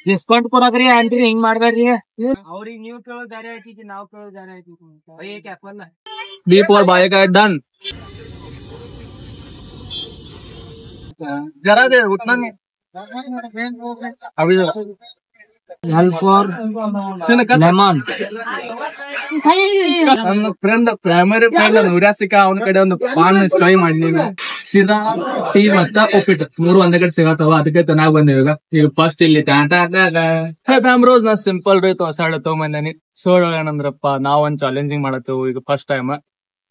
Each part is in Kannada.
ಡಿಸ್ಕೌಂಟ್ ಕೊಡಕ್ರಿ ಆಂಟಿ ಹಿಂಗ್ ಮಾಡ್ಬೇಡ್ರಿ. ಅವ್ರಿಗೆ ನೀವ್ ಕೇಳೋ ದಾರಿ ಆಯ್ತೈತಿ, ನಾವ್ ಕೇಳೋ ದಾರಿ ಆಯ್ತೈತಿ. Apple B for Biocat done. जरा दे उतना नहीं अभी L for lemon. ನನ್ನ ಫ್ರೆಂಡ್ ಪ್ರೈಮರಿ ಫ್ರೆಂಡ್ ನುರ್ಯಾಸಿಕ ಅವನ ಕಡೆ ಒಂದು ಪಾನ್ ಟ್ರೈ ಮಾಡಿದೀನಿ. ಸಿರಾ ಟೀ ಮತ್ತ ಉಪ್ಪಿಟ್ಟು ಮೂರು ಒಂದೇ ಕಡೆ ಸಿಗತ್ತವ, ಅದಕ್ಕೆ ಚೆನ್ನಾಗ್ ಬಂದಿವ. ಈಗ ಫಸ್ಟ್ ಇಲ್ಲಿ ರೋಸ್ ನಾ ಸಿಂಪಲ್ ರೀ ಹೊಸಾಡ ತಗೊಂಬಂದೇನಿ. ಸೊ ಏನಂದ್ರಪ್ಪ ನಾವ್ ಒಂದ್ ಚಾಲೆಂಜಿಂಗ್ ಮಾಡತ್ತೇವು ಈಗ first time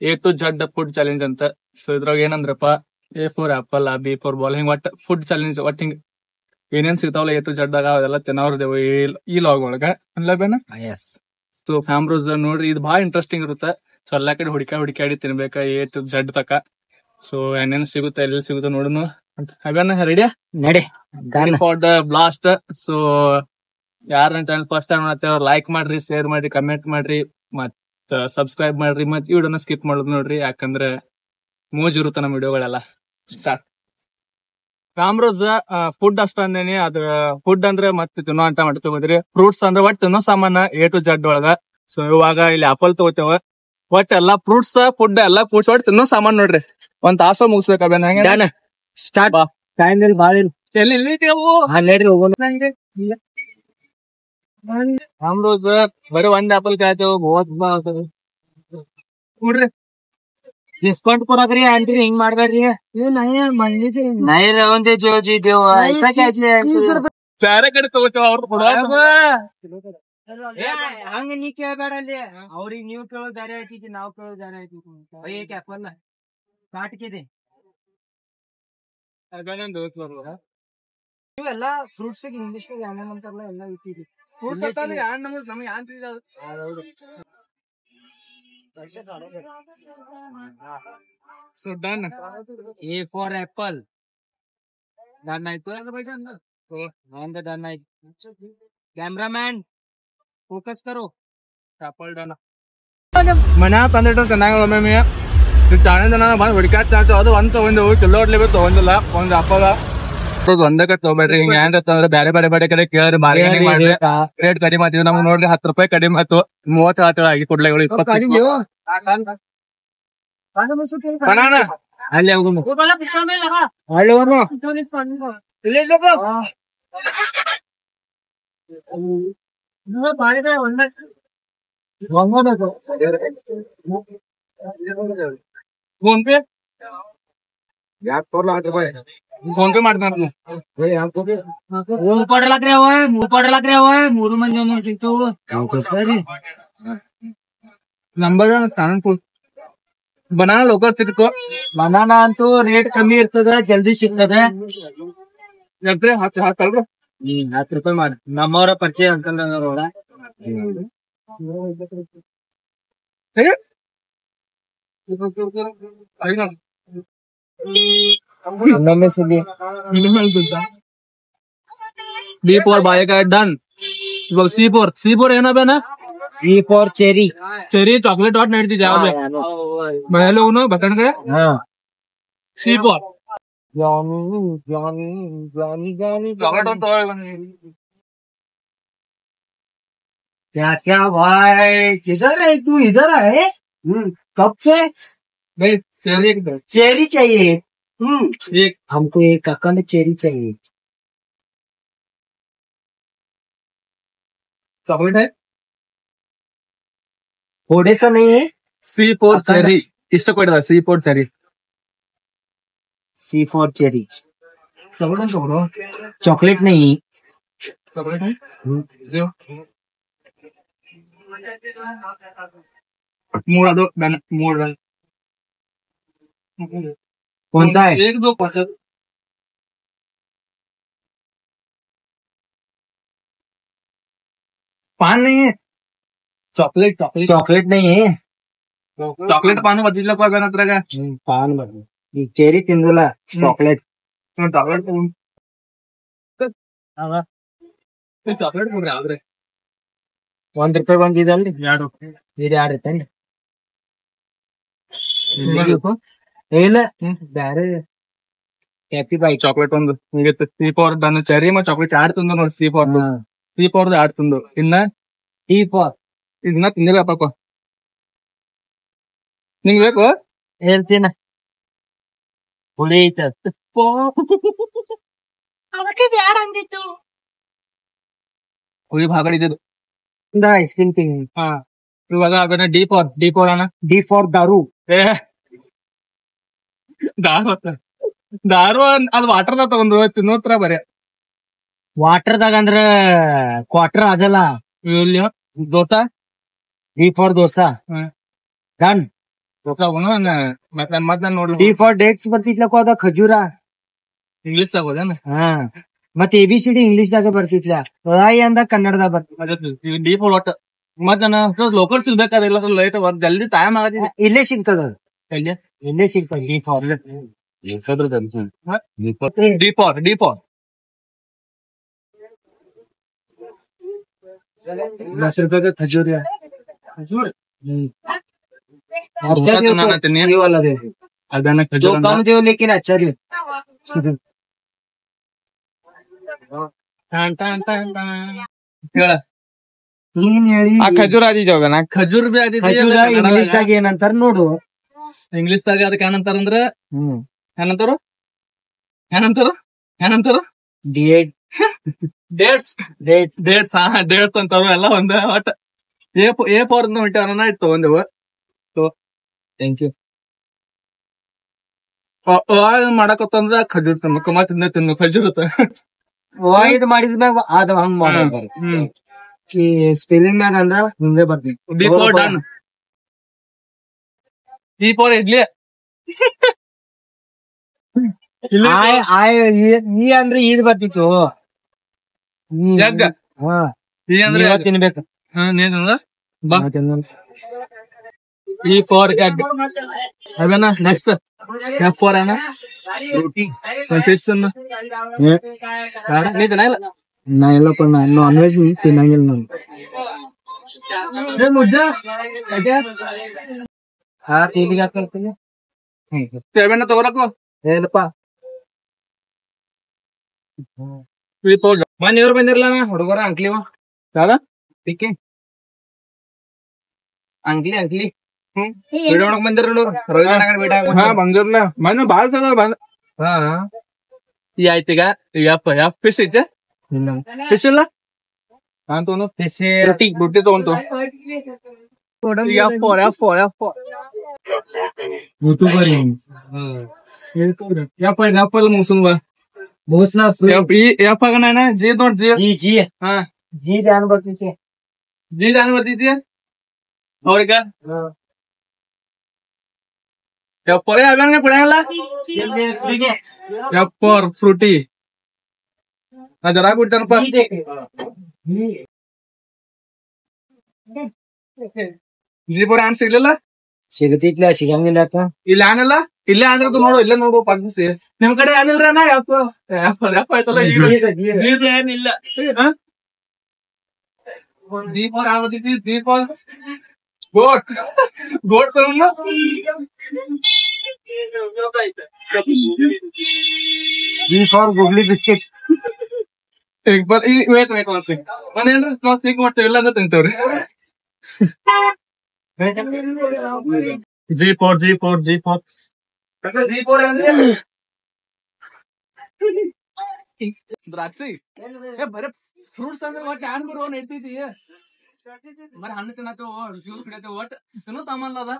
A to Z food challenge ಅಂತ. ಸೊ ಇದ್ರಾಗ ಏನಂದ್ರಪ್ಪ A for apple, B for ball, ಹಿಂಗ್ ಒಟ್ಟ ಫುಡ್ ಚಾಲೆಂಜ್ ಒಟ್ ಹಿಂಗ್ ಏನೇನ್ ಸಿಗ್ತಾವಲ್ಲ A to Z ಆಗ ಅದೆಲ್ಲ ತಿನ್ನೋರ್ದೇವು ಈ ಲಾಗ್ ಒಳಗ ಅನ್ಲೇಬೇನ. ಸೊ ಫ್ಯಾಮ್ರೋಸ್ ನೋಡ್ರಿ ಇದು ಬಾಳ ಇಂಟ್ರೆಸ್ಟಿಂಗ್ ಇರುತ್ತೆ. ಸೊ ಎಲ್ಲಾ ಕಡೆ ಹುಡುಕಾಡಿ ತಿನ್ಬೇಕ A to Z ತಕ. ಸೊ ಏನೇನ್ ಸಿಗುತ್ತೆ ಎಲ್ಲಿ ಸಿಗುತ್ತೆ ನೋಡೋಣ ಅಂತ. ಅವೇನ ರೆಡಿಯಾ ನಡಿ ಫಾರ್ ದ ಬ್ಲಾಸ್ಟ್. ಸೊ ಯಾರ ಫಸ್ಟ್ ಟೈಮ್ ಮಾಡ್ತೇವ ಲೈಕ್ ಮಾಡ್ರಿ, ಶೇರ್ ಮಾಡ್ರಿ, ಕಮೆಂಟ್ ಮಾಡ್ರಿ, ಮತ್ ಸಬ್ಸ್ಕ್ರೈಬ್ ಮಾಡ್ರಿ, ಮತ್ ಈ ವಿಡಿಯೋನ ಸ್ಕಿಪ್ ಮಾಡೋದು ನೋಡ್ರಿ, ಯಾಕಂದ್ರೆ ಮೋಜ್ ಇರುತ್ತೆ ನಮ್ಮ ವಿಡಿಯೋಗಳೆಲ್ಲ. ಸ್ಟಾರ್ಟ್. ಫ್ಯಾಮ್ರೋಸ್ ಫುಡ್ ಅಷ್ಟ ಅಂದೇನಿ, ಅದ್ರ ಫುಡ್ ಅಂದ್ರೆ ಮತ್ತೆ ತಿನ್ನೋ ಅಂತ ಮಾಡಿ ತಗೋದ್ರಿ. ಫ್ರೂಟ್ಸ್ ಅಂದ್ರೆ ಒಟ್ ತಿನ್ನೋ ಸಾಮಾನ A to Z ಒಳಗ. ಸೊ ಇವಾಗ ಇಲ್ಲಿ ಆಪಲ್ ತಗೋತೇವ. ಒಟ್ ಎಲ್ಲಾ ಫ್ರೂಟ್ಸ್ ಫುಡ್ ಎಲ್ಲಾ ಫ್ರೂಟ್ಸ್ ಒಟ್ ತಿನ್ನೋ ಸಾಮಾನ್ ನೋಡ್ರಿ. ಒಂದ್ ತಾಸ ಮುಗಿಸ್ಬೇಕಬೇನ ಹೆಂಗ ಸ್ಟಾರ್ಟ್. ಟೈಮ್ ಇಲ್ಲಿ ಬಾಳ ಎಲ್ಲಿ ನಡ್ರಿ ಹೋಗೋಣ. ಫ್ಯಾಮ್ರೋಸ್ ಬರೀ ಒಂದ್ ಆಪಲ್ ಕಾಯ್ತೇವ ನೋಡ್ರಿ. ಡಿಸ್ಕೌಂಟ್ ಕೊಡಕ್ರಿ ಆಂಟಿ ಹಿಂಗ್ ಮಾಡ್ಬೇಡ್ರಿ. नहीं रहोगे जो जी दो ऐसा कैसे ಬೇರೆ ಕಡೆ ತಗೋತೇವ ಅವ್ರು ಹಂಗ ನೀ ಕೇಳ್ಬೇಡ ಅಲ್ಲಿ. ಅವ್ರಿಗೆ ನೀವ್ ಕೇಳೋ ದಾರಿ ಆಯ್ತೈತಿ, ನಾವ್ ಕೇಳೋ ದಾರಿ ಆಯ್ತೈತಿ. ಆಪಲ್ ಕಾಟಿಕಿದೆ ಇವೆಲ್ಲ ಫ್ರೂಟ್ಸ್ ಇಂಗ್ಲಿಷ್ ಅಂತಾರಲ್ಲ ಎಲ್ಲ ಇಟ್ಟಿರಿ. So done. A for apple. Done ಆಯ್ತು. ನಂದು ಡನ್ ಆಯ್ತು. ಕ್ಯಾಮ್ರಾಮ್ಯಾನ್ ಫೋಕಸ್ ಕರೋ. Apple done. ಮನ್ಯಾಗ ತಂದಿಟ್ಟು ಚೆನ್ನಾಗಿ ಒಮ್ಮೆ ಚಾಣೆ ಜನ ಬಂದ್ ಹುಡುಕಾಡ್ತಾ ಅದು ಒಂದ್ ತಗೊಂಡು ಚಲೋ ಹೊಡ್ಲಿ ತಗೊಂಡಿಲ್ಲ. ಒಂದ್ ಆಪಲ್ ಒಂದೇ ಕಡೆ ತಗೋಬೇಡ್ರಿ. ಹಿಂಗ ಏನ್ ಅಂದ್ರೆ ಬೇರೆ ಕಡೆ ಕೇಳ್ರಿ, ಮಾರ್ಕೆಟಿಂಗ್ ಮಾಡ್ರಿ, ರೇಟ್ ಕಡಿಮೆ ಆತೀವಿ. ನಮ್ಗೆ ನೋಡ್ರಿ 10 ರೂಪಾಯಿ ಕಡಿಮೆ ಆಯ್ತು. 30 ಆತ ಆಗಿ ಕೊಡ್ಲ 20 ಅಲ್ಲಿ ಹೋಗೋಣ. ಅಲ್ಲಿ ಫೋನ್ ಪೇ ಫೋನ್ ಪೇ ಮಾಡ್ತಾರ. ಮೂರು ಮಂದಿ ಒಂದೊಂದು ಸಿಗ್ತು. ನಂಬರ್ ಬನಾನಾ ಲೋಕಲ್ ಸಿಗ್ತು. ಬನಾನಾ ಅಂತೂ ರೇಟ್ ಕಮ್ಮಿ ಇರ್ತದ, ಜಲ್ದಿ ಸಿಗ್ತದ. 10 ರೂಪಾಯಿ ಮಾಡಿ ನಮ್ಮವರ ಪರಿಚಯ ಅಂಕಲ್ ಇನ್ನೊಮ್ಮೆ ಸಿಗಿ. B for Biocat done. ಇವಾಗ C for ಏನಬೇನ? C for cherry. Cherry chocolate hot ನಡೀತಿದ್ದೆ ಯಾವ್ದು ಮನೆಯಲ್ಲಿ ಹೋಗುನು ಬಟ್ಟಣ್ಗೆ. C for ಚಾಕ್ಲೇಟ್ ಅಂತ क्या भाई किधर है तू? इधर है? कब से? चेरी चाहिए. हमको एक अखंड चेरी चाहिए. चॉकलेट है थोड़े सा नहीं है. C for ಚೆರಿ ಇಷ್ಟ ಕೊಟ್ಟಿದ. C for cherry. C for cherry. Chocolate chocolate नहीं. चॉकलेट है ಮೂರ್ ಅದು ಮೂರ್ कौन सा है? एक दो पान नहीं है. चॉकलेट नहीं है. ಚಾಕ್ಲೇಟ್ ಪಾನ್ ಬದಿಲ್ಲ ಹತ್ರಗ ಪಾನ್ ಈ ಚೆರಿ ತಿಂದಿಲ್ಲ. ಚಾಕ್ಲೇಟ್ ಚಾಕ್ಲೇಟ್ ಚಾಕ್ಲೇಟ್ ಕೊಡ್ರಿ ಆದ್ರೆ ₹1 ಬಂದಿದಲ್ಲಿ 2 ರೂಪಾಯಿ ಇಲ್ಲ ಬ್ಯಾರೆ ಹ್ಯಾಪಿ ಬೈ ಚಾಕ್ಲೇಟ್ ಒಂದು ಮುಗಿತ್ತು. C4 ನಾನು ಚೆರಿ ಮ ಚಾಕ್ಲೇಟ್ ಆಡ್ ತಂದು ನೋಡಿ. C4 ಆಡ್ ತಂದು ಇನ್ನ T4 ಇದನ್ನ ತಿನ್ನಬೇಕಪ್ಪ. ನಿಂಗ್ ಬೇಕು? ಹೇಳ್ತೀನ ಹುಳಿ ಐತ ಅದಕ್ಕೆ ಬ್ಯಾಡ ಅಂದಿತ್ತು. ಹುಳಿ ಭಾಗ ಇದ್ದು ಐಸ್ ಕ್ರೀಮ್ ತಿಂಗ್. ಹಾ ಇವಾಗ ಅದನ್ನ D4 ಅಣ್ಣ. D4 ದಾರು. ಏ ದಾರು ಅದ್ ವಾಟರ್ದಾಗ ತಗೊಂಡ್ರು ತಿನ್ನೋತ್ರ ಬರೇ. ವಾಟರ್ದಾಗ ಅಂದ್ರ ಕ್ವಾರ್ಟರ್ ಅದಲ್ಲ. ಇಲ್ಲಿ ದೋಸಾ D4 ದೋಸಾ ಡನ್. ದೋಸಾ ಮತ್ ನಾನ್ ನೋಡ್ಲಿ D4 ಡೇಟ್ಸ್ ಬರ್ತಿತ್ಲಕ್ಕ ಅದ ಖಜೂರ ಇಂಗ್ಲಿಷ್ ಆಗೋದೇನ. ಹಾ ಮತ್ತೆ ABCD ಇಂಗ್ಲಿಷ್ ದಾಗ ಬರ್ತಿತ್ಲ. ಅಂದ ಕನ್ನಡದಾಗ ಬರ್ತಿತ್ತು. D4 ಒಟ್ಟ ಮತ್ ಲೋಕಲ್ಸ್ ಇಲ್ಬೇಕಾದ್ರೆ ಲೈಟ್ ಜಲ್ದಿ ಟೈಮ್ ಆಗತ್ತೆ. ಇಲ್ಲೇ ಸಿಗ್ತದ ಇಲ್ಲೇ ಸಿಗ್ತದ D4. D4 10 ರೂಪಾಯಿಗೆ ಖಜೂರಿ. ಅದನ್ನ ಖಜೂರ್ ಲೇಕಿನ್ ಅಚ್ಚರಿ ಹೇಳ ಏನ್ ಹೇಳಿ. ಖಜೂರ್ ಆದಿಜೋಗ ನಾ ಖಜೂರ್ ಬಿ ಇಂಗ್ಲಿಷ್ ದಾಗ ಏನಂತಾರ ನೋಡು. ಇಂಗ್ಲಿಷ್ ದಾಗ ಅದಕ್ಕೆ ಏನಂತಾರ ಅಂದ್ರ ಏನಂತಾರ ಡೇಟ್ಸ್ ಅಂತಾರ ಎಲ್ಲ ಒಂದ. ಒಟ್ಟ A4 ಹೊಂಟವನ ಇಟ್ಟು ತಗೊಂಡೆವು. Thank you. ಮಾಡಕತ್ತಂದ್ರ ಖಜೂರ್ ತಿನ್ನು ಖಜೂರ್ ಇದು ಮಾಡಿದ್ಮ್ಯಾಗ ಅದ ಹಂಗ್ ಮಾಡ ಸ್ಪೆಲ್ಲಿಂಗ್ ಮ್ಯಾಗ ಅಂದ್ರ ಹಿಂಗೆ ಬರ್ತೀವಿ. D4 done. D4 ಇಡ್ಲಿ ಈ ಅಂದ್ರೆ ಈದ್ ಬರ್ತಿತ್ತು. ಅಂದ್ರೆ ತಿನ್ಬೇಕು. E4 egg ಅವೇನ. ನೆಕ್ಸ್ಟ್ F4 ಏನ ಫಿಶ್ ತಿನ್ನ. ನೀ ತಿನ್ನ ಇಲ್ಲ? ನಾ ಎಲ್ಲಪ್ಪ ನಾನ್ ವೆಜ್ ತಿನ್ನಂಗಿಲ್ಲ ನಾನು. ಸೇವೆನ ತಗೋರಪ್ಪ. ಏನಪ್ಪ ಮನೆಯವ್ರು ಬಂದಿರ್ಲ ಹುಡುಗರ ಅಂಕ್ಲಿವ ಯಾವ್ದ ಟಿಕ್ಕಿ ಅಂಕ್ಲಿ ಬಿಡೋಣಕ್ ಬಂದಿರ ಬಂದಿರ್ಲ ಮನೆ ಬಾಳ ಸಲ ಬಂದ. ಈ ಆಯ್ತೀಗ ಎಫ್ ಫಿಶ್ ಐತೆ. ಫಿಶ್ ಇಲ್ಲ ನಾನ್ ತಗೊಂಡು ರೊಟ್ಟಿ ತಗೊಂತು. F ಮುಗಿಸುನ್ ಬಾ. F ಆಗಣ ಜಿ ನೋಡ್ ಜಿ. ಹಾ ಜಿ ಧ್ಯಾನ ಬರ್ತೈತಿ. ಅವ್ರಿಗ F4 ಅವೇನ ಕೊಡಂಗಿಲ್ಲ. F4 ಫ್ರೂಟಿ ನಾ ಜರಾ ಕೊಡ್ತಾನಪ್ಪ. G4 ಏನ್ ಸಿಗ್ಲಿಲ್ಲ. ಸಿಗತಿತ್ಲ ಸಿಗಂಗಿಲ್ಲ. ಇಲ್ಲ ಏನಿಲ್ಲ. ಇಲ್ಲೇ ಅಂದ್ರೆ ನೋಡು ಇಲ್ಲೇ ನೋಡು ಪಗ್ಗಿಸಿ. ನಿಮ್ ಕಡೆ ಏನಿಲ್ರ F ಆಯ್ತಲ್ಲ. ಏನಿಲ್ಲ. D4 ಆಗತೈತಿ. D4 ಗೋಟ್ ತಗೊಂಡ D4 ಗುಗ್ಲಿ ಬಿಸ್ಕೆಟ್. ವೇಟ್ ಒಂದೇನ್ರಿ ನಾವು ಸ್ಪೀಕ್ ಮಾಡ್ತೇವೆ ಇಲ್ಲ ಅಂದ್ರೆ ತಿಂತೇವ್ರಿ. G4 ದ್ರಾಕ್ಷಿ ಬರೇ ಫ್ರೂಟ್ಸ್ ಅಂದ್ರೆ ಒಟ್ಟು ಯಾನ್ ಬರುವ ನಡ್ತೈತಿ. ಬರೀ ಹಣ್ಣು ತಿನ್ನತ್ತೇವ ಜ್ಯೂಸ್ ಕುಡಿಯತ್ತೇವ ಒಟ್ಟು ತಿನ್ನೋ ಸಾಮಾನ್ ಅದ.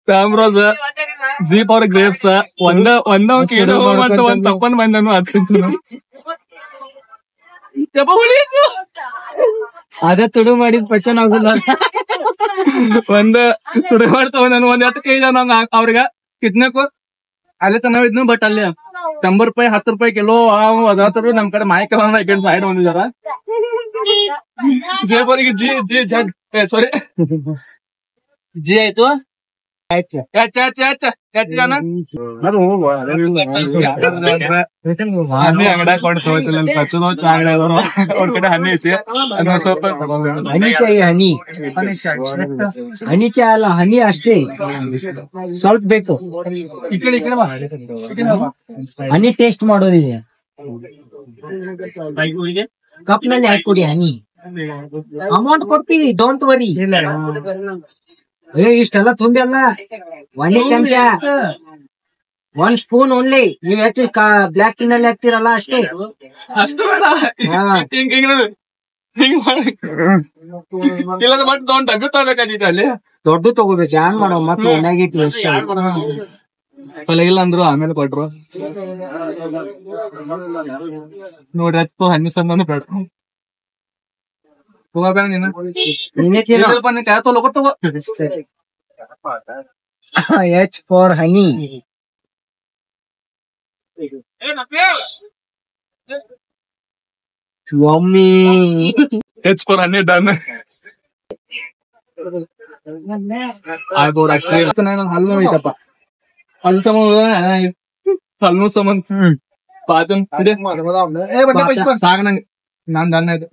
ಕ್ಯಾಮ್ರಾಸ್ G4 ಗ್ರೇಪ್ಸ್ ಒಂದ ಕೇಳೋ ಅಂತ ಒಂದ್ ತಪ್ಪನ್ ಬಂದನು ಅದ ತುಡು ಮಾಡಿದ್ ಪಚನ್ ಆಗುಲ್ಲ. ಒಂದ್ ತುಡು ಮಾಡ್ತಾವ ನಾನು ಒಂದ್ ಎಟ್ಟು ಕೈ ನಂಗ ಅವ್ರಿಗ ಕಿತ್ನಕು ಅಲ್ಲೇ ತನ ಇದ್ನು ಬಟ್ ಅಲ್ಲಿ 90 ರೂಪಾಯಿ 10 ರೂಪಾಯಿ ಕಿಲೋ ಅದಾದ್ರು ನಮ್ ಕಡೆ ಮಾಯಕ ಈ ಕಡೆ ಸೈಡ್ ಬಂದಿದಾರ. ಜೇಬರಿಗೆ ಜಿ ಜಿ ಜಡ್ ಸಾರಿ ಜಿ ಆಯ್ತು ಹನಿ ಅಂಗಡ ಕೊಡ್ತು ಕಡೆ ಹನಿ ಐತಿ ಅದನ್ನ ಸ್ವಲ್ಪ ಹನಿ ಚಾಯ್ ಹನಿ ಹನಿ ಚಾಯ್ ಅಲ್ಲ ಹನಿ ಅಷ್ಟೇ ಸ್ವಲ್ಪ ಬೇಕು. ಈ ಕಡೆ ಬಾ ಹನಿ ಟೇಸ್ಟ್ ಮಾಡೋದಿದೆ. ಕಪ್ ನಲ್ಲಿ ಹಾಕೊಡಿ ಹನಿ. ಅಮೌಂಟ್ ಕೊಡ್ತೀವಿ ಡೋಂಟ್ ವರಿ. ಇಷ್ಟೆಲ್ಲ ತುಂಬಿ ಅಲ್ಲ 1 ಚಮಚ 1 ಸ್ಪೂನ್ ಓನ್ಲಿ. ನೀವ್ ಎಷ್ಟು ಬ್ಲಾಕ್ ಟೀ ನಲ್ಲಿ ಹಾಕ್ತಿರಲ್ಲ ಅಷ್ಟೇ. ಇಲ್ಲದ ಬಟ್ ಡಬ್ಬಿ ತಗೋಬೇಕಾಗಿತ್ತು ಅಲ್ಲಿ ದೊಡ್ಡ ತಗೋಬೇಕು. ಹ್ಯಾಂಗ್ ಮಾಡೋ ಮಕ್ಳು ಒಣಗಿಟ್ಟು ಇಲ್ಲ ಅಂದ್ರು ಆಮೇಲೆ ಕೊಟ್ರು ನೋಡ್ರಿ. ಹತ್ತು ಹಣ್ಣು ಸಂದ ಬೇಡ ಹೋಗಬೇಡ ನೀನು ತಗೋ. H for honey. Yummy. H for honey done. ಹಲ್ಲು ಐತಪ್ಪ ಹಲ್ಲು ಸಂಬಂಧ ಪಾತನ್ ಸಾಗ ನಂಗೆ ನಾನ್ ದನ್ನ ಇದು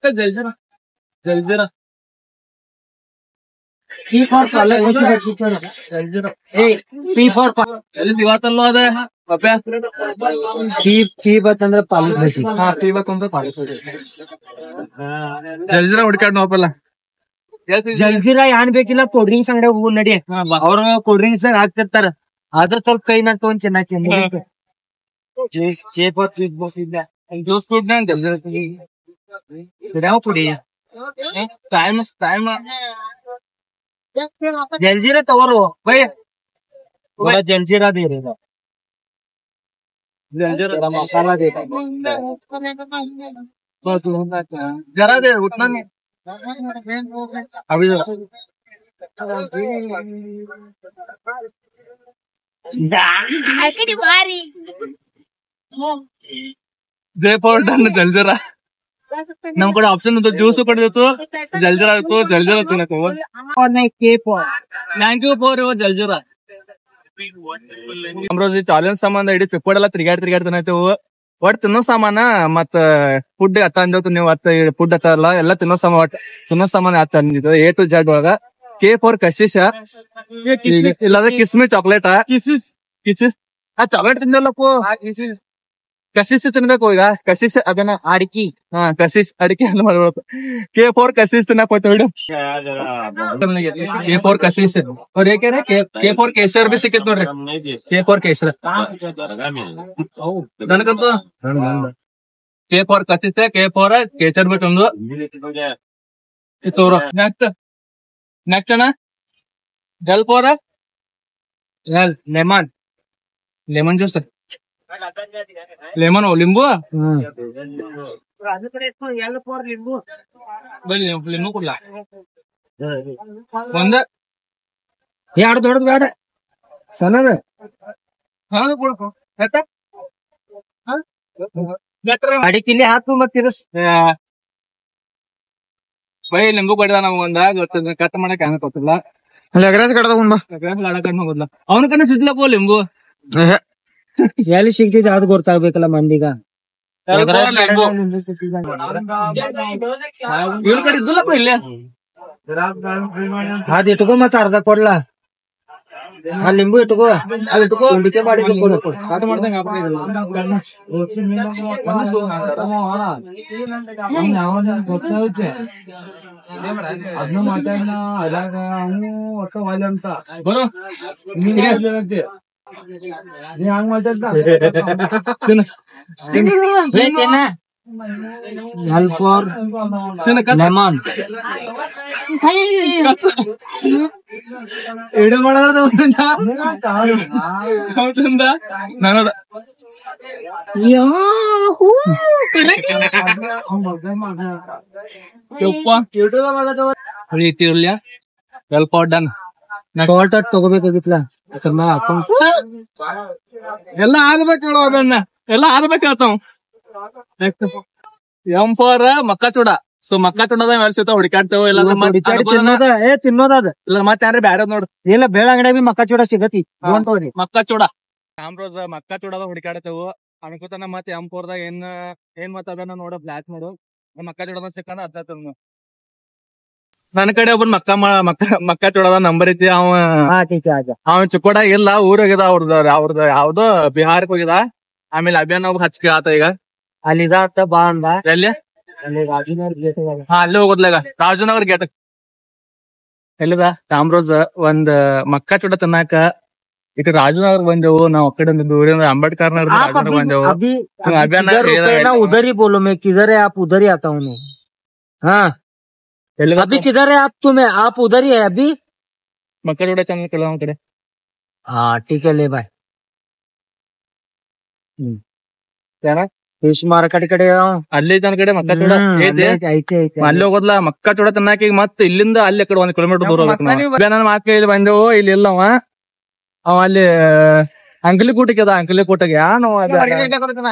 ಜಲ್ಜರ ಜಲ್ಜರ ಇವತ್ತಲ್ಲೋ ಅದ ಅಂದ್ರೆ ಪಾಲಕ್ ಭಾಜಿ. ಜಲ್ಜರ ಹುಡ್ಕಾಡ್ ನೋಪಲ್ಲ ಜಲ್ಜೀರಾ ಏನ್ ಬೇಕಿಲ್ಲ ಕೋಲ್ಡ್ ಡ್ರಿಂಕ್ಸ್ ಅಂಗಡಿ ಹೋಗು ನಡಿ. ಅವ್ರ ಕೋಲ್ಡ್ ಡ್ರಿಂಕ್ಸ್ ಹಾಕ್ತಿರ್ತಾರ. ಅದ್ರ ಸ್ವಲ್ಪ ಕೈ ನಾನ್ ತಗೊಂಡ್ ಚೆನ್ನಾಗಿ ಕುಡಿ. Jaljeera ತಗೋರು by jaljeera they masala they जरा दे उतना नहीं अभी जयपुर डन जलजरा ನಮ್ ಕಡೆ ಆಪ್ಷನ್ ಇತ್ತು ಜ್ಯೂಸ್ ಕೊಡ್ದಿತ್ತು ಜಲ್ಜರ ಇತ್ತು ಜಲ್ಜರ ತಿನ್ನತ್ತು thank you for your jaljeera ನಮ್ರೊಂದು ಚಾಲೆಂಜ್ ಸಂಬಂಧ ಇಡೀ ಚಿಕ್ಕೋಡೆಲ್ಲ ತಿರ್ಗಾಡಿ ತಿನ್ನತ್ತೇವು ಒಟ್ ತಿನ್ನೋ ಸಾಮಾನ ಮತ್ತ ಫುಡ್ ಹತ್ತ ಅಂದತ್ತು ನೀವು ಹತ್ತ ಫುಡ್ ಹತ್ತಲ್ಲ ಎಲ್ಲ ತಿನ್ನೋ ಸಾಮಾನ ಹತ್ತ ಅಂದಿದ್ದು A to Z ಒಳಗ K ಫಾರ್ ಕಶಿಶ ಇಲ್ಲಾದ್ರೆ ಕಿಸ್ಮಿ ಚಾಕ್ಲೇಟ್ ಕಿಸಿಸ್ ಆ ಚಾಕ್ಲೇಟ್ ತಿಂದಲ್ಲಪ್ಪು ಕಶಿಸ್ ತಿನ್ಬೇಕು ಈಗ ಕಶಿಸ್ ಅದನ್ನ ಅಡಿಕೆ ಕಶಿಸ್ ಅಡಿಕೆ ಎಲ್ಲ ಮಾಡ್ಬೇಕು K ಫಾರ್ ಕಶಿಸ್ ತಿನ್ನಕ್ ಹೋಯ್ತು ಬಿಡು K ಫಾರ್ ಕಶಿಸ್ ಅವ್ರ ಏಕೆರೆ K ಫಾರ್ ಕೇಸರ್ ಬಿ ಸಿಕ್ಕಿತ್ ನೋಡ್ರಿ K ಫಾರ್ ಕೇಸರ್ ನನಗಂತೂ K ಫಾರ್ ಕಶಿಸ್ K ಫಾರ್ ಕೇಸರ್ ಬಿಟ್ಟು ಒಂದು ತೋರ ನೆಕ್ಸ್ಟ್ ಅಣ್ಣ L for lemon juice lemon ಲಿಂಬು ಲಿಂಬು ಕೊಡ್ಲಾ ಒಂದ ಎರಡು ದೊಡ್ಡದು ಬೇಡ ಸಣ್ಣದ ಅಡಿಕಿಲಿ ಹಾಕು ಮತ್ತಿರಸ್ ಬೈ ಲಿಂಬು ಕೊಡ್ದ ನಮ್ಗ ಒಂದ ಗೊತ್ತ ಕಟ್ ಮಾಡಕ್ ಹಂಗ ಗೊತ್ತಿಲ್ಲ ಹೋಗೋದಿಲ್ಲ ಅವನ ಕಡೆ ಸಿದ್ಲಪ್ಪ ಲಿಂಬು ಎಲ್ಲಿ ಸಿಗ್ತಿದ್ ಅದು ಗೊತ್ತಾಗ್ಬೇಕಲ್ಲ ಮಂದಿಗ ಇವ್ರ ಕಡೆ ಇದ್ದಲ್ಲಪ್ಪ ಇಲ್ಲೇ ಅದ್ ಇಟ್ಕೋ ಮತ್ತ ಅರ್ಧ ಕೊಡ್ಲಾ ಆ ಲಿಂಬು ಇಟ್ಕೋ ಅದ್ ಇಟ್ಕೋ ಉಂಡಿಕೆ ಮಾಡಿ ಅದನ್ನ ಮಾತಾಡ ಅದಾಗ ಹೊಸ ವಾಲೆ ಅಂತ ಬರೋ ನೀ ಹಂಗ ಮಾತಾಡ್ತಾ L for lemon. ಇಡು ಮಾಡೋದ ನಾನು ಇರ್ಲಿಯಾ ವೆಲ್ ಡನ್. ಶಾರ್ಟ್ ಆಟ್ ತಗೋಬೇಕಾಗಿತ್ಲ ಯಾಕಂದ್ರ ಹಾಕೊಂಡ್ ಎಲ್ಲ ಆಡ್ಬೇಕು ಹೇಳೋ ಅದನ್ನ ಎಲ್ಲ ಆಡ್ಬೇಕು ಹೇಳ್ತಾವ. ಎಂಪೋರ್ ಮಕ್ಕಚೂಡ. ಸೊ ಮಕ್ಕಚೂಡದ ಮೆಲ್ಸಿರ್ತಾವ ಹುಡುಕಾಡ್ತೇವ ಇಲ್ಲ ತಿನ್ನೋದದ ಇಲ್ಲ ಮತ್ತೆ ಯಾರ ಬ್ಯಾಡದ್ ನೋಡು. ಇಲ್ಲ ಬೇಳ ಅಂಗಡಿ ಬಿ ಮಕ್ಕಚೂಡ ಸಿಗತಿ ತಗೋರಿ. ಮಕ್ಕಚೂಡ ಕಾಮ್ರೋಸ್ ಮಕ್ಕಚೂಡದ ಹುಡುಕಾಡ್ತೇವು ಅನ್ಕೋತಾನ ಮತ್ತೆ ಎಂಪೋರ್ದಾಗ ಏನ್ ಮತ್ತ ಅದನ್ನ ನೋಡ ಬ್ಲಾಕ್ ನೋಡು ಮಕ್ಕಚೂಡದ ಸಿಕ್ಕಂದ್ರ ಅದ ನನ್ ಕಡೆ ಒಬ್ಬನ್ ಮಕ್ಕಚೂಡದ ನಂಬರ್ ಐತಿ. ಅವ ಚಿಕ್ಕೋಡ ಇಲ್ಲ ಊರ್ ಹೋಗಿದ ಅವ್ರದ್ದು ಯಾವ್ದೋ ಬಿಹಾರಕ್ ಹೋಗಿದ. ಆಮೇಲೆ ಅಭಿಯಾನ ಹಚ್ಕೆ ಆತ ಈಗ ಅಲ್ಲಿ ಬಾ ಅಂದ ಎಲ್ಲಿ ರಾಜನಗರ್ ಗೇಟ್ ಅಲ್ಲಿ ಹೋಗೋದ್ಲಾಗ ರಾಜನಗರ್ ಗೇಟ್ ಎಲ್ಲಿದ ಕಾಮ್ರೋಸ್ ಒಂದ್ ಮಕ್ಕಚೂಡ ತಿನ್ನಾಕ ಈಗ ರಾಜನಗರ್ ಬಂದೆವು ನಾವ್ ಅಕ್ಕಡೆ ದೂರಿಂದ ಅಂಬೇಡ್ಕರ್ ನಗರ ರಾಜನಗರ್ ಬಂದೆವು. अभी उधर ही बोलो मैं किधर है आप उधर ही आता हूँ मैं. हाँ अभी किधर है आप तुम्हें आप उधर ही है अभी. ಮಕ್ಕಚೂಡ ಚಂದ ಕೆಲವ ಕಡೆ. हाँ ठीक है ले भाई. ಫಿಶ್ ಮಾರ್ಕೆಟ್ ಕಡೆ ಅಲ್ಲಿ ತನ ಕಡೆ ಮಕ್ಕಚೂಡ ಐತಿ. ಅಲ್ಲಿ ಹೋಗೋದ್ಲ ಮಕ್ಕಚೂಡ ತಿನ್ನಾಕ ಈಗ ಮತ್ ಇಲ್ಲಿಂದ ಅಲ್ಲಿ ಕಡೆ 1 ಕಿಲೋಮೀಟರ್ ದೂರ ಹೋಗ್ಬೇಕು. ನನ್ನ ಮಾಕ ಇಲ್ಲಿ ಬಂದೆವು ಇಲ್ಲಿ ಇಲ್ಲವ ಅವ ಅಲ್ಲಿ ಅಂಕಲಿ ಕೂಟಕ್ಕೆ ಅದ ಅಂಕಲಿ ಕೂಟಗೆ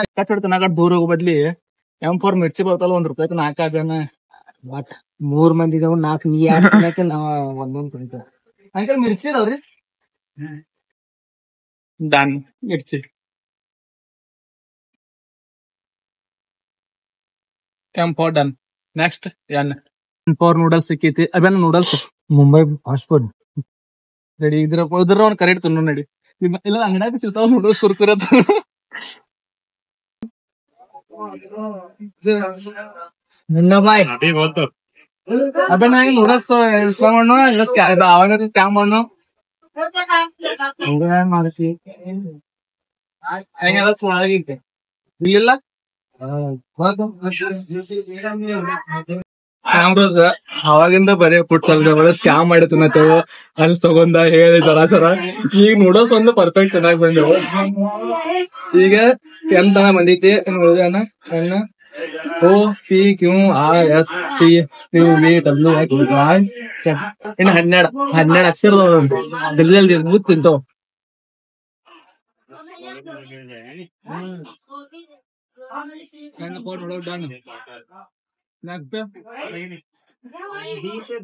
ಮಕ್ಕಚೂಡ ತಿನ್ನಾಕ ದೂರ ಹೋಗೋ ಬದ್ಲಿ M4 ಮಿರ್ಚಿ ಬರ್ತಲ್ಲ ₹1 ನಾಲ್ಕ ಅದೇನ ಬಟ್ 3 ಮಂದಿ ಇದಾವ 4 ನೀ ಯಾಕೆ ನಾವ್ ಒಂದೊಂದ್ ಕುಡಿತೇವೆ. ಅಂಕಲ್ ಮಿರ್ಚಿ ಇದಾವ್ರಿ ಡನ್ ಮಿರ್ಚಿ M4 done. Next M4 noodles ಸಿಕ್ಕೈತಿ ಅವೇನ noodles Mumbai fast food ready ಇದ್ರ ಒಂದ್ ಕರೆಕ್ಟ್ ತಿನ್ನು ನಡಿ ಇಲ್ಲ ಅಂಗಡಿಯಾಗ ಸಿಗ್ತಾವ ನೂಡಲ್ಸ್ ಕುರ್ಕುರತ್ ಬಾಯ್ ಅವೇನ ನೂಡಲ್ಸ್ ಇಸ್ಕೊಂಡು ಅವಾಗ ಕ್ಯಾಮ್ ಮಾಡು ಇಲ್ಲ ಕಾಮ್ರೋಸ್ ಅವಾಗಿಂದ ಬರೀ ಫುಡ್ ಸ್ಕ್ಯಾಮ್ ಮಾಡಿ ತಿನ್ನತ್ತೇವು ಅಲ್ಲಿ ತಗೊಂಡ ಹೇಳಿ ಸರಾಸರ ಈಗ ನೂಡಲ್ಸ್ ಒಂದು ಪರ್ಫೆಕ್ಟ್ ಚೆನ್ನಾಗಿ ಬಂದೆವು. ಈಗ ಎಂತನ ಬಂದೈತಿ OPQRST ಇನ್ನು 12 ಅಕ್ಷರ ಜಲ್ದಿ ಮುತ್ ತಿಂತಾವ.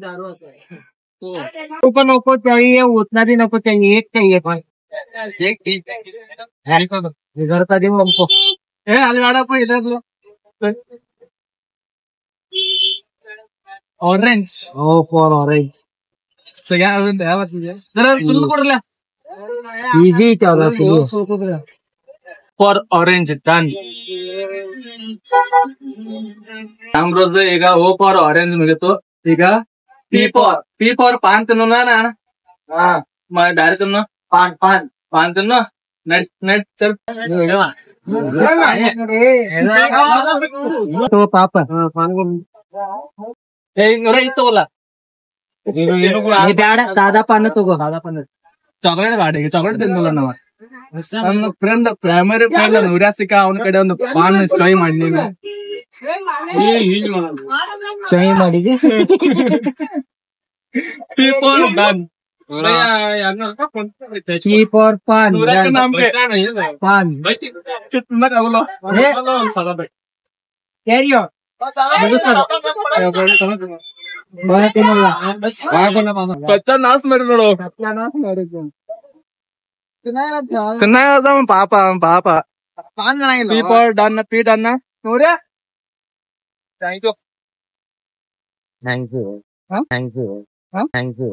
दारू आता है नको चाहिए उतना भी नको चाहिए एक चाहिए भाई एक इधर का दो हमको ಅಲ್ಲಿ ಬೇಡಪ್ಪ ಇದ್ರದ್ದು ಆರೆಂಜ್ ಫಾರ್ ಆರೆಂಜ್ ಸುಳ್ಳು ಕೊಡ್ರಲ್ಲ ಈಸಿ ಫಾರ್ ಆರೆಂಜ್ ಡನ್. ಕಾಮ್ರೋಸ್ ಈಗ O ಫಾರ್ ಆರೆಂಜ್ ಮುಗಿತು. ಈಗ P ಫಾರ್ ಪಾನ್ ತಿನ್ನು ಬ್ಯಾರೆ ತಿನ್ನು ಪಾನ್ ತಿನ್ನು ನಡ್ ಚಲ್ ಪಾಪ ಇತ್ತವಲ್ಲ ಬ್ಯಾಡ ಸಾದಾ ಪಾನ ತಗೋ ಚಾಕ್ಲೇಟ್ ಬ್ಯಾಡ ಈಗ ಚಾಕ್ಲೇಟ್ ತಿನ್ನಲ್ಲ ನಾವ. ನನ್ನ ಫ್ರೆಂಡ್ ಪ್ರೈಮರಿ ಫ್ರೆಂಡ್ ನೂರ್ಯಾಸಿಕ ಅವನ ಕಡೆ ಒಂದು ಪಾನ್ ಟ್ರೈ ಮಾಡಿ ನೀನು ಚೈ ಮಾಡಿದೆ. ಪಾನ್ ನಾಸ್ ಮಾಡಿ ನೋಡು ಪಾಪ ಪಾಪ ಡನ್ ಪಿ ಡನ್ನ ನೋಡ್ಯ thank you thank you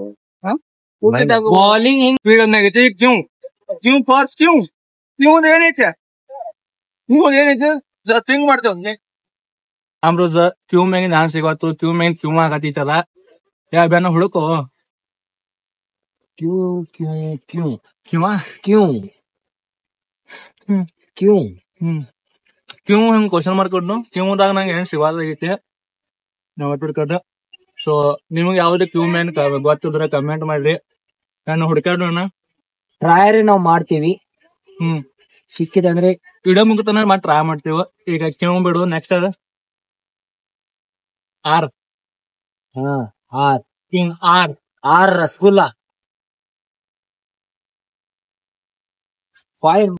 bowling speed negative क्यों क्यों फॉर क्यों क्यों देने स्विंग ಮಾಡ್ತೇವೆ ಕಾಮ್ರೋಸ್ ಕ್ಯೂ ಮ್ಯಾಗ ನಾನ್ ಸಿಗತ್ತು ಕ್ಯೂ ಮ್ಯಾಗ ಕ್ಯೂ ಆಗತ್ತೈತಲ್ಲ ಯಾ ಬ್ಯಾನ ಹುಡುಕೋ क्यों क्यों क्यों ಕ್ಯೂ क्यों क्यों ಕ್ಯೂ ಹಂಗ ಕ್ವಶನ್ ಮಾರ್ಕ್ ಕೊಡ್ನು ಕ್ಯೂದಾಗ ನಂಗೆ ಏನ್ ಸಿಗವಾಗೈತಿ ನಾವ್ ಬಿಡ್ಕೊಟ್ಟ. ಸೊ ನಿಮ್ಗೆ ಯಾವ್ದೇ ಕ್ಯೂ ಮ್ಯಾನ್ ಗೊತ್ತಿದ್ರೆ ಕಮೆಂಟ್ ಮಾಡ್ರಿ. ನಾನು ಹುಡುಕಾಡೋಣ ಟ್ರೈ ನಾವ್ ಮಾಡ್ತೀವಿ. ಸಿಕ್ಕಿದೆ ಅಂದ್ರೆ ವಿಡಿಯೋ ಮುಗಿತನ ಮತ್ತೆ ಟ್ರೈ ಮಾಡ್ತೀವಿ. ಈಗ ಕೇವ್ ಬಿಡು. ನೆಕ್ಸ್ಟ್ ಅದ ಆರ್ ಹಾ R king R R rasgulla 5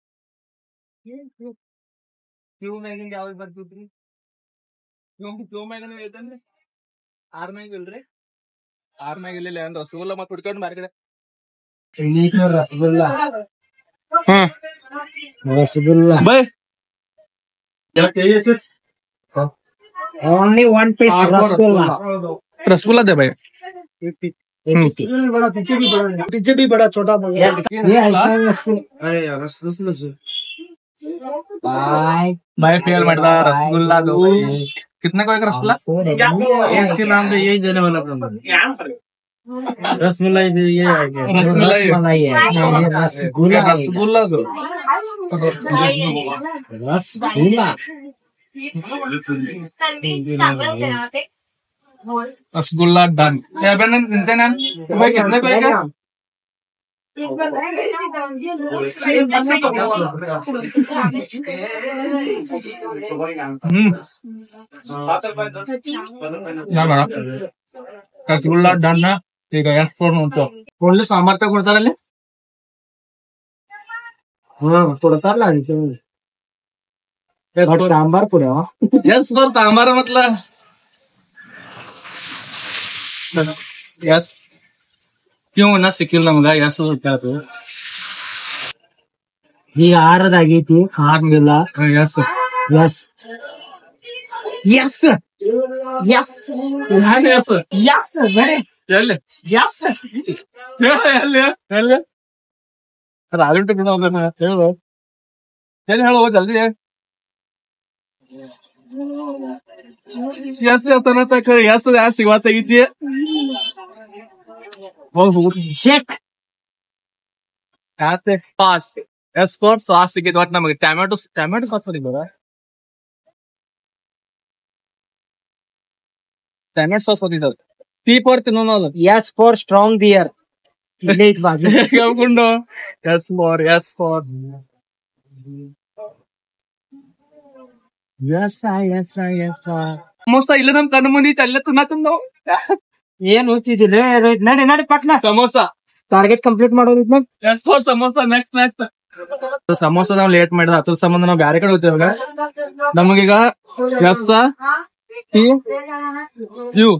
Q ಮ್ಯಾಗಿಂದ ಯಾವ್ದು ಬರ್ತಿದ್ರಿ? ಕ್ಯೂ ಮ್ಯಾಗನ ಐತನ್ರಿ, ಆರ್ ಮ್ಯಾಗ ಇಲ್ರಿ. ಆರ್ ಮ್ಯಾಗ ಇಲ್ಲ ಅಂದ್ರೆ ರಸಗುಲ್ಲ ಮತ್ತೆ ಹುಡ್ಕೊಂಡು ಬಾರಿ ಕಡೆ rasgulla rasgulla by only 1 piece rasgulla rasgulla दे भाई। पीछे भी बड़ा छोटा ये ऐसा रसगुल्ला अरे यार रसगुल्ला से बाय भाई फेल मरदा रसगुल्ला दो भाई। कितने का एक रसगुल्ला? इसके नाम पे यही देने वाला रसगुल्ला ये है रसगुल्ला रसगुल्ला रसगुल्ला दो रसगुल्ला रसगुल्ला डन। ये बहन निंते ना भाई कितने का है? रसगुल्ला डन ना ठीक है। एक्सपोर्ट होता ओनली सांबार तक ಕೊಡ್ತಾರ ಅಲ್ಲಿ ಕೊಡ್ತಾರಲ್ಲ ಅದಕ್ಕೆ ಸಾಂಬಾರ್ ಪುಡಿ यस फॉर सांबार मतलब यस क्यों ना ಸಿಕ್ಕಿಲ್ಲ ನಮಗ ಯಸ್ ಹೇಳ್ತಾರೆ ಈಗ ಆರದಾಗೈತಿ rasgulla yes yes Yes yes ನಾನು ಯಸ್ ಯಸ್ ಬರೀ ಎಲ್ಲಿ ಯಸ್ ಎಲ್ಲಿ ಎಲ್ಲಿ ಅದು ಆಲ್ರೆಡಿ ಬಿಡೋ ಹೇಳು ಎಲ್ಲಿ ಹೇಳು ಜಲ್ದಿ यस ತನ ತಕ ಯಸ್ ಯಾರು ಸಿಗವಾತಾಗೈತಿ ಹೋಗು ಶೇಕ್ ಯಾತೆ ಪಾಸ್ ಎಸ್ ಫಾರ್ ಸಾಸ್ ಸಿಕ್ಕಿದ್ ಒಟ್ಟು ನಮಗೆ ಟೊಮ್ಯಾಟೊ ಸಾಸ್ ಹೊಡಿಬೋದ ಟೊಮ್ಯಾಟೊ ಸಾಸ್ ಹೊಡಿದ ಟೀ ಫಾರ್ ತಿನ್ನೋದು ಯಸ್ ಫಾರ್ ಸ್ಟ್ರಾಂಗ್ ಬಿಯರ್ ಇಲ್ಲೇ ಐತಿ ಬಾಜು ಹೇಳ್ಕೊಂಡು S for S Yes S samosa ಇಲ್ಲ ನಮ್ ಕಣ್ಣು ಮುಂದೆ ಚಲ್ಲ ತಿನ್ನತಂದ ನಾವು ಏನ್ ಹುಚ್ಚಿದಿಲ್ಲ ನಡಿ ನಡಿ ಪಟ್ನ ಸಮೋಸ ಟಾರ್ಗೆಟ್ ಕಂಪ್ಲೀಟ್ ಮಾಡೋದಿದ್ S for samosa next samosa ನಾವ್ ಲೇಟ್ ಮಾಡಿದ ಅದ್ರ ಸಂಬಂಧ ನಾವ್ ಬ್ಯಾರೆ ಕಡೆ ಹೋಗ್ತೇವಾಗ ನಮಗೀಗ ಎಸ್ ಟಿ ಯು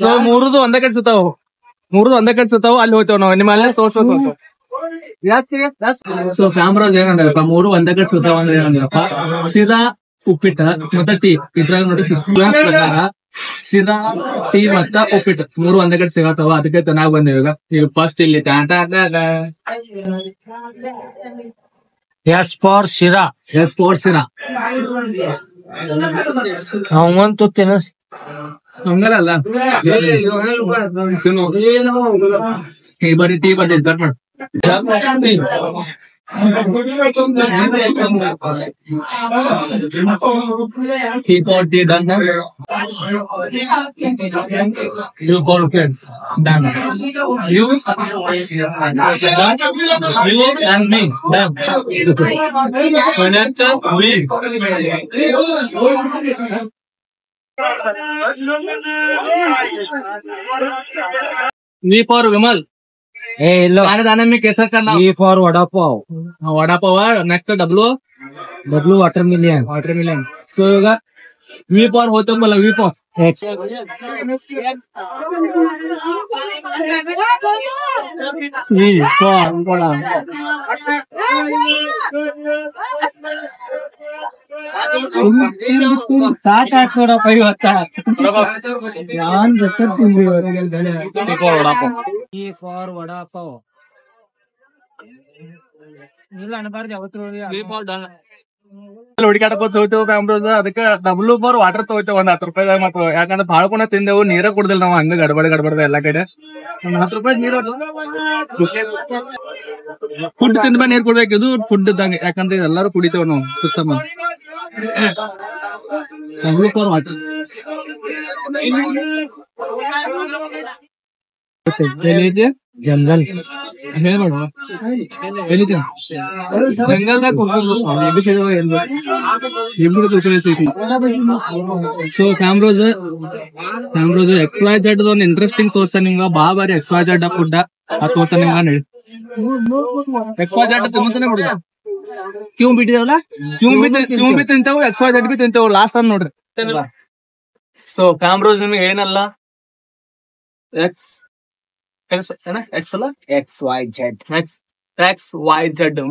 ಸೊ ಮೂರುದು ಒಂದೇ ಕಡೆ ಸಿಗ್ತಾವ ಅಲ್ಲಿ ಹೋಗ್ತೇವ್ ನಾವು ನಿಮ್ಮ ಅಲ್ಲೇ ತೋರ್ಸ್ಬೇಕು ಸೊ ಕ್ಯಾಮ್ರಾಸ್ ಏನಂದ್ರಪ್ಪ ಮೂರು ಒಂದೇ ಕಡೆ ಸಿಗ್ತಾವ ಅಂದ್ರೆ ಏನಂದ್ರಪ್ಪ ಸೀದಾ ಉಪ್ಪಿಟ್ಟ ಮತ್ತೆ ಟೀ ಇದ್ರಾಗ ನೋಡಿ ಪ್ರಕಾರ ಸೀದಾ ಟೀ ಮತ್ತ ಉಪ್ಪಿಟ್ಟು ಮೂರು ಒಂದೇ ಕಡೆ ಸಿಗತ್ತವ ಅದಕ್ಕೆ ಚೆನ್ನಾಗ್ ಬಂದಿವ ಈಗ ಫಸ್ಟ್ ಇಲ್ಲಿ S for sheera S for sheera ಅವಂತೂ ತಿನ್ನಸ್ ಹಂಗಲ್ಲ ಈ ಬರೀ ಟೀ ಬಂದಿದ್ ಬರ್ಬೇಡ He got the done. You got friends. Done. You and me. Done. Connect we. V for Vimal. ಏ ಇಲ್ಲ खाने दाने में कैसा करना? V for vada pav vada pav next W watermelon watermelon सो होगा वी फॉर होता बोला वी फॉर ಸಾಕಾಕೋಡಪ್ಪ ಇವತ್ತ ನಾನ್ ತಿಂದ್ರಿ ವಿ ಫಾರ್ ವಡಾಪಾವ್ ಇಲ್ಲ ಅನ್ಬಾರ್ದು ಯಾವತ್ತು वी फॉर डन ಹುಡುಕಾಡಕೋತ ಹೋಗ್ತೇವೆ ಕ್ಯಾಮ್ರಾದ ಅದಕ್ಕೆ ಡಬ್ಲ್ಯೂ ಫಾರ್ ವಾಟರ್ ತಗೋತೇವೆ ಒಂದ್ 10 ರೂಪಾಯಿದಾಗ ಮಾತ್ರ ಯಾಕಂದ್ರೆ ಭಾಳ ಕೂಡ ತಿಂದೆವು ನೀರ ಕುಡ್ದಿಲ್ಲ ನಾವು ಹಂಗ ಗಡ್ಬಡ ಎಲ್ಲಾ ಕಡೆ ಒಂದ್ 10 ರೂಪಾಯಿ ನೀರು ಫುಡ್ ತಿಂದ ಮೇಲೆ ನೀರ್ ಕುಡ್ಬೇಕು ಇದು ಫುಡ್ ಇದ್ದಂಗೆ ಯಾಕಂದ್ರೆ ಎಲ್ಲಾರು ಕುಡಿತೇವೆ ನಾವು ಸುಸ್ತಮ ಡಬ್ಲ್ಯೂ ಫಾರ್ ವಾಟರ್ ಜಂಗಲ್ ಏನ್ ಮಾಡುವ ಎಲ್ಲಿದ್ದ ಜಂಗಲ್ದಾಗ ಸೊ ಕ್ಯಾಮ್ರೋಸ್ XYZ ಒಂದು ಇಂಟ್ರೆಸ್ಟಿಂಗ್ ತೋರ್ಸ್ತಾನೆ ನಿಮ್ಗ ಬಾರಿ XYZ ಫುಡ್ ಆ ತೋರ್ಸ್ತಾನೆ ನಿಮ್ಗ ನಡಿ XYZ ತಿಂತಾನೆ ಬಿಡುದ ಕ್ಯೂ ಬಿಟ್ಟಿದಾವಲ್ಲ ಕ್ಯೂ ಬಿ ತಿಂತಾವು XYZ ಬಿ ತಿಂತಾವು ಲಾಸ್ಟ್ ಅನ್ ನೋಡ್ರಿ. ಸೊ ಕ್ಯಾಮ್ರೋಸ್ ನಿಮ್ಗೆ ಏನಲ್ಲ XYZ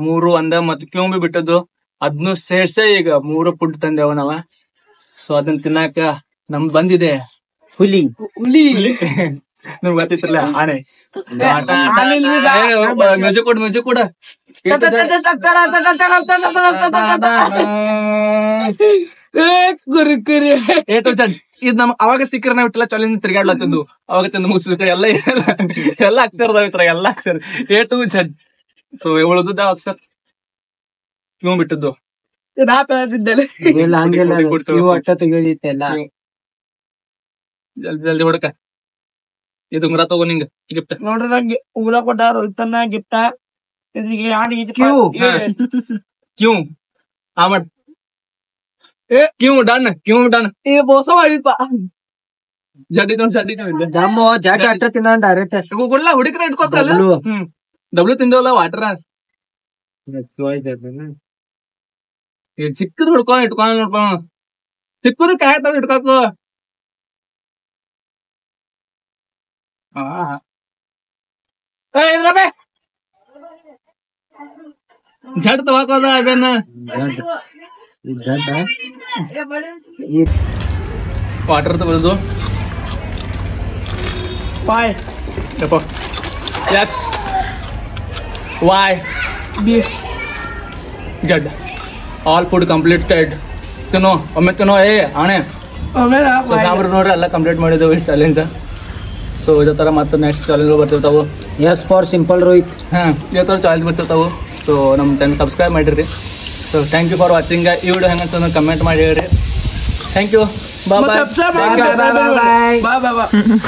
ಮೂರು ಅಂದ ಮತ್ತೆ ಕ್ಯೂ ಬಿ ಬಿಟ್ಟದ್ದು ಅದ್ನು ಸೇರ್ಸೆ ಈಗ 3 ಫುಡ್ ತಂದೇವ ನಾವ. ಸೊ ಅದನ್ನ ತಿನ್ನಾಕ ನಮ್ ಬಂದಿದೆ ಹುಲಿ ನಿಮ್ಗೆ ಗೊತ್ತಿತ್ರಲ್ಲ ಆನೆ ಮ್ಯೂಸಿಕ್ ಕೊಡ ಇದ್ ನಮ್ ಅವಾಗ ಸಿಕ್ಕರ ನಾವ್ ಇಟ್ಟಲ್ಲ ಚೊಲಿಂದ ತಿರ್ಗಾಡ್ಲತ್ತಂದು ಅವಾಗ ತಂದು ಮುಗಿಸಿದ ಎಲ್ಲ ಅಕ್ಷರದಾವಿತ್ರ ಎಲ್ಲ ಅಕ್ಷರ A to Z. ಸೊ ಉಳಿದ ಅಕ್ಷರ ಕ್ಯೂ ಬಿಟ್ಟದ್ದು ಜಲ್ದಿ ಹುಡುಕ ಇದು ಉಂಗ್ರ ತಗೋ ನಿಂಗ ಗಿಫ್ಟ್ ನೋಡ್ರಿ ನಂಗೆ ಉಂಗ್ರ ಕೊಟ್ಟಾರ ಇತ್ತನ್ನ ಗಿಫ್ಟ ಕ್ಯೂ ಆಮಡ್ ಕ್ಯೂ ಡನ್ ಈಗ ಮೋಸ ಮಾಡಿಪ್ಪ ಜಡ್ಡಿ ದಮ್ಮು ಜಾಟ ಅಟ್ಟ ತಿನ್ನ ಡೈರೆಕ್ಟ್ ಗುಡ್ಲ ಹುಡುಕ್ರ ಇಟ್ಕೋತಲ್ಲ ಡಬ್ಲ್ಯೂ ತಿಂದವಲ್ಲ ವಾಟರ್ ಚಿಕ್ಕದ್ ಇಟ್ಕೊ ನೋಡ್ಪ ಚಿಕ್ಕದ ಕಾಯ ತಗ ಇಟ್ಕೋತ ಜಡ್ ತಗೋದ ಅವೇನ ವಾಟರ್ ತಗೋದು XYZ ಆಲ್ ಫುಡ್ ಕಂಪ್ಲೀಟೆಡ್ ತಿನ್ನೋ ಒಮ್ಮೆ ತಿನ್ನೋ ಆಣೆ ನೋಡ್ರಿ ಎಲ್ಲ ಕಂಪ್ಲೀಟ್ ಮಾಡಿದ್ದೇವೆ ಇಷ್ಟು ಚಾಲೆಂಜ್. ಸೊ ಇದೇ ತರ ಮತ್ತೆ ನೆಕ್ಸ್ಟ್ ಚಾಲೆಂಜ್ ಬರ್ತಿರ್ತಾವು. Yes for simple Rohit. ಇದೇ ತರ ಚಾಲೆಂಜ್ ಬರ್ತಿರ್ತಾವು. ಸೊ ನಮ್ಮ ಚಾನಲ್ ಸಬ್ಸ್ಕ್ರೈಬ್ ಮಾಡಿರಿ. So thank you for watching. ಈ ವಿಡಿಯೋ ಹೆಂಗಂತ ಕಮೆಂಟ್ ಮಾಡಿ ಹೇಳ್ರಿ. Thank you. Bye bye.